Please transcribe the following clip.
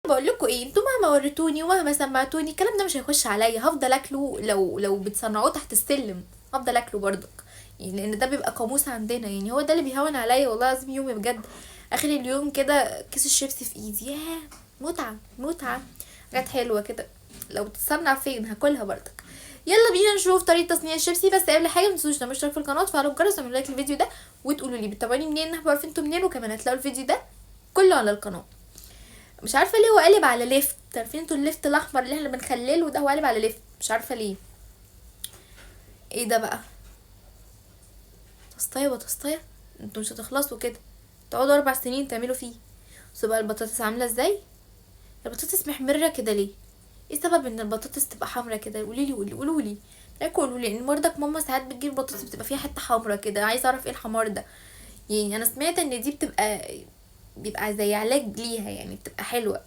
بقول لكم ايه، انتوا مهما وريتوني ومهما سمعتوني الكلام ده مش هيخش عليا، هفضل اكله لو بتصنعوه تحت السلم، هفضل اكله برضك. يعني لان ده بيبقى قاموس عندنا، يعني هو ده اللي بيهون عليا والله العظيم يومي بجد. اخر اليوم كده كيس الشيبسي في ايدي، ياه متعه متعه، حاجات حلوه كده. لو بتتصنع فين هاكلها برضك. يلا بينا نشوف طريقه تصنيع الشيبسي، بس قبل حاجه متنسوش تعملوا اشتراك في القناه وتفعلوا الجرس وتعملوا لايك للفيديو ده، وتقولوا لي بتتابعوني منين، احنا عارفين انتوا منين، وكمان هتلاقوا الفيديو ده كله على القناه. مش عارفه ليه هو قالب على ليفت، عارفين انتوا الليفت الاحمر اللي احنا بنخلله ده، هو قالب على ليفت مش عارفه ليه. ايه ده بقى؟ تسطيه وتسطيه، انتوا مش هتخلصوا كده، تقعدوا 4 سنين تعملوا فيه. بصوا بقى البطاطس عامله ازاي، البطاطس محمره كده ليه؟ ايه سبب ان البطاطس تبقى حمرا كده؟ قوليلي قولولي قولوا لي ان برضك ماما ساعات بتجيب بطاطس بتبقى فيها حته حمرا كده، عايزه اعرف ايه الحمار ده. يعني انا سمعت ان دي بيبقى زي علاج ليها، يعني بتبقى حلوه.